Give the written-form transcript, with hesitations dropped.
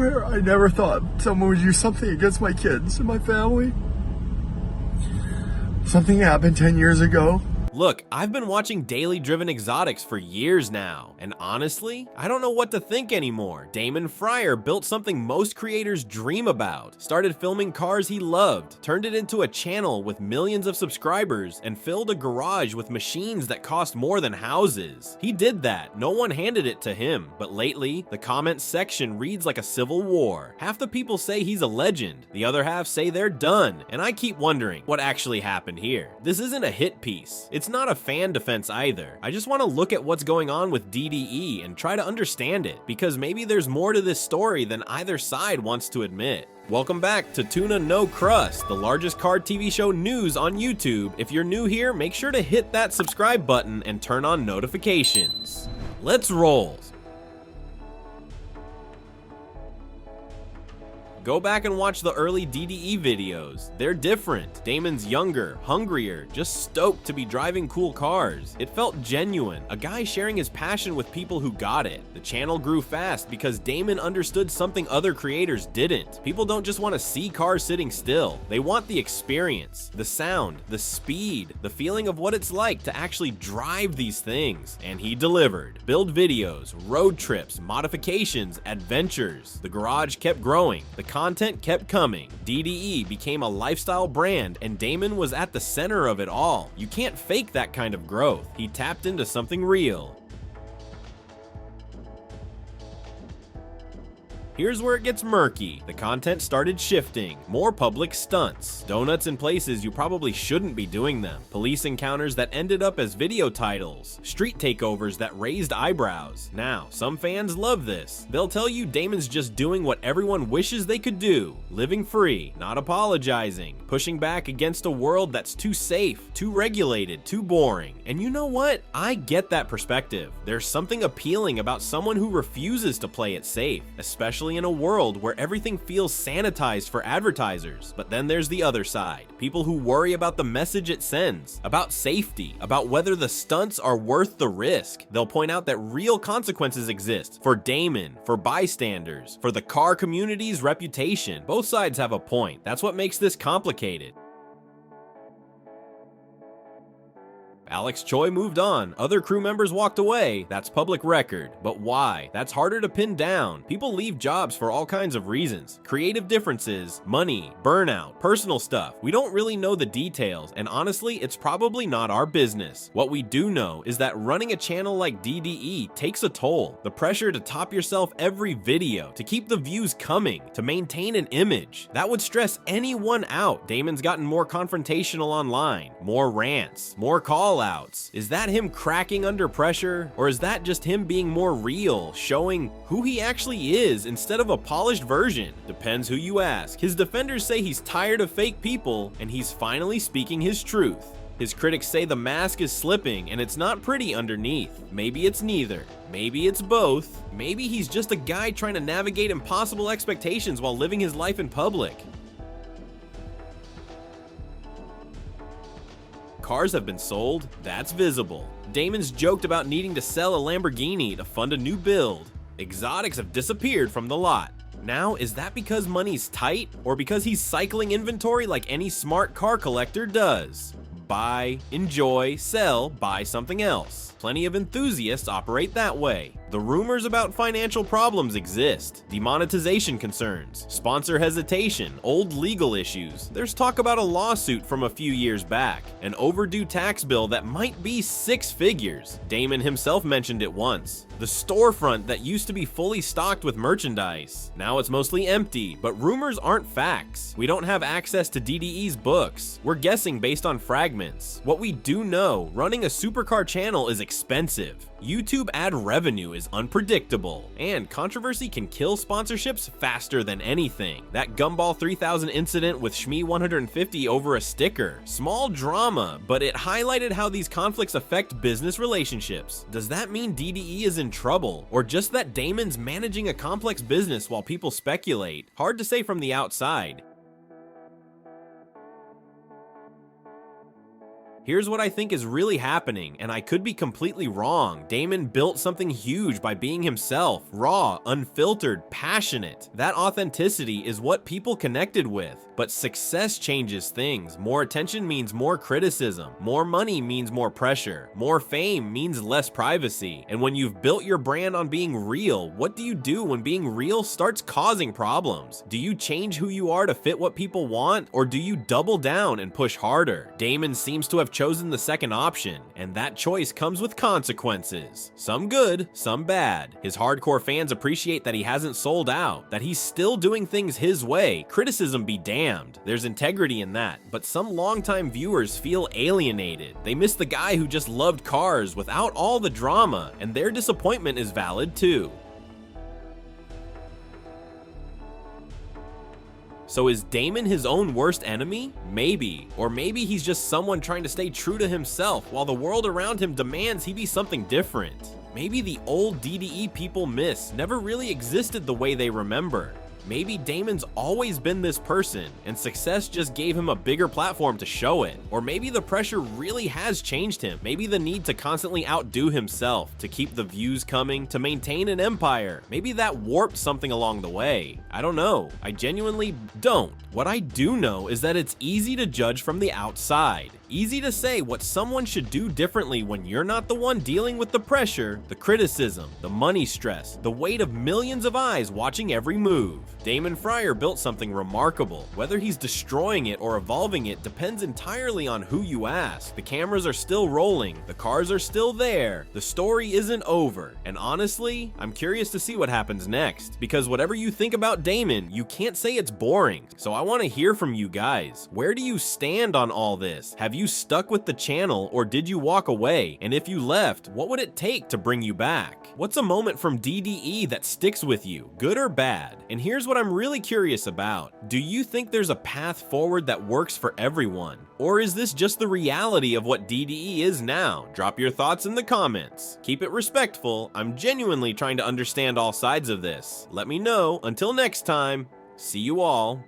swear I never thought someone would use something against my kids and my family. Something happened 10 years ago. Look, I've been watching Daily Driven Exotics for years now, and honestly, I don't know what to think anymore. Damon Fryer built something most creators dream about, started filming cars he loved, turned it into a channel with millions of subscribers, and filled a garage with machines that cost more than houses. He did that, no one handed it to him, but lately, the comments section reads like a civil war. Half the people say he's a legend, the other half say they're done, and I keep wondering what actually happened here. This isn't a hit piece. It's not a fan defense either. I just want to look at what's going on with DDE and try to understand it, because maybe there's more to this story than either side wants to admit. Welcome back to Tuna No Crust, the largest car TV show news on YouTube. If you're new here, make sure to hit that subscribe button and turn on notifications. Let's roll. Go back and watch the early DDE videos. They're different. Damon's younger, hungrier, just stoked to be driving cool cars. It felt genuine, a guy sharing his passion with people who got it. The channel grew fast because Damon understood something other creators didn't. People don't just want to see cars sitting still. They want the experience, the sound, the speed, the feeling of what it's like to actually drive these things. And he delivered. Build videos, road trips, modifications, adventures. The garage kept growing. The content kept coming. DDE became a lifestyle brand, and Damon was at the center of it all. You can't fake that kind of growth. He tapped into something real. Here's where it gets murky. The content started shifting. More public stunts. Donuts in places you probably shouldn't be doing them. Police encounters that ended up as video titles. Street takeovers that raised eyebrows. Now, some fans love this. They'll tell you Damon's just doing what everyone wishes they could do. Living free, not apologizing. Pushing back against a world that's too safe, too regulated, too boring. And you know what? I get that perspective. There's something appealing about someone who refuses to play it safe, especially in a world where everything feels sanitized for advertisers. But then there's the other side. People who worry about the message it sends, about safety, about whether the stunts are worth the risk. They'll point out that real consequences exist for Damon, for bystanders, for the car community's reputation. Both sides have a point. That's what makes this complicated. Alex Choi moved on, other crew members walked away, that's public record. But why? That's harder to pin down. People leave jobs for all kinds of reasons. Creative differences, money, burnout, personal stuff. We don't really know the details, and honestly, it's probably not our business. What we do know is that running a channel like DDE takes a toll. The pressure to top yourself every video, to keep the views coming, to maintain an image. That would stress anyone out. Damon's gotten more confrontational online, more rants, more call outs. Is that him cracking under pressure? Or is that just him being more real, showing who he actually is instead of a polished version? Depends who you ask. His defenders say he's tired of fake people and he's finally speaking his truth. His critics say the mask is slipping and it's not pretty underneath. Maybe it's neither. Maybe it's both. Maybe he's just a guy trying to navigate impossible expectations while living his life in public. Cars have been sold, that's visible. Damon's joked about needing to sell a Lamborghini to fund a new build. Exotics have disappeared from the lot. Now, is that because money's tight, or because he's cycling inventory like any smart car collector does? Buy, enjoy, sell, buy something else. Plenty of enthusiasts operate that way. The rumors about financial problems exist. Demonetization concerns, sponsor hesitation, old legal issues. There's talk about a lawsuit from a few years back, an overdue tax bill that might be 6 figures. Damon himself mentioned it once. The storefront that used to be fully stocked with merchandise. Now it's mostly empty, but rumors aren't facts. We don't have access to DDE's books. We're guessing based on fragments. What we do know, running a supercar channel is expensive. YouTube ad revenue is unpredictable, and controversy can kill sponsorships faster than anything. That Gumball 3000 incident with Shmee150 over a sticker. Small drama, but it highlighted how these conflicts affect business relationships. Does that mean DDE is in trouble, or just that Damon's managing a complex business while people speculate? Hard to say from the outside. Here's what I think is really happening, and I could be completely wrong. Damon built something huge by being himself, raw, unfiltered, passionate. That authenticity is what people connected with. But success changes things. More attention means more criticism. More money means more pressure. More fame means less privacy. And when you've built your brand on being real, what do you do when being real starts causing problems? Do you change who you are to fit what people want, or do you double down and push harder? Damon seems to have chosen the second option, and that choice comes with consequences. Some good, some bad. His hardcore fans appreciate that he hasn't sold out, that he's still doing things his way. Criticism be damned. There's integrity in that, but some longtime viewers feel alienated. They miss the guy who just loved cars without all the drama, and their disappointment is valid too. So is Damon his own worst enemy? Maybe. Or maybe he's just someone trying to stay true to himself while the world around him demands he be something different. Maybe the old DDE people miss never really existed the way they remember. Maybe Damon's always been this person, and success just gave him a bigger platform to show it. Or maybe the pressure really has changed him. Maybe the need to constantly outdo himself, to keep the views coming, to maintain an empire. Maybe that warped something along the way. I don't know. I genuinely don't. What I do know is that it's easy to judge from the outside. Easy to say what someone should do differently when you're not the one dealing with the pressure, the criticism, the money stress, the weight of millions of eyes watching every move. Damon Fryer built something remarkable. Whether he's destroying it or evolving it depends entirely on who you ask. The cameras are still rolling, the cars are still there, the story isn't over, and honestly, I'm curious to see what happens next, because whatever you think about Damon, you can't say it's boring. So I want to hear from you guys. Where do you stand on all this? Have you stuck with the channel, or did you walk away? And if you left, what would it take to bring you back? What's a moment from DDE that sticks with you, good or bad? And here's what I'm really curious about. Do you think there's a path forward that works for everyone? Or is this just the reality of what DDE is now? Drop your thoughts in the comments. Keep it respectful. I'm genuinely trying to understand all sides of this. Let me know. Until next time, see you all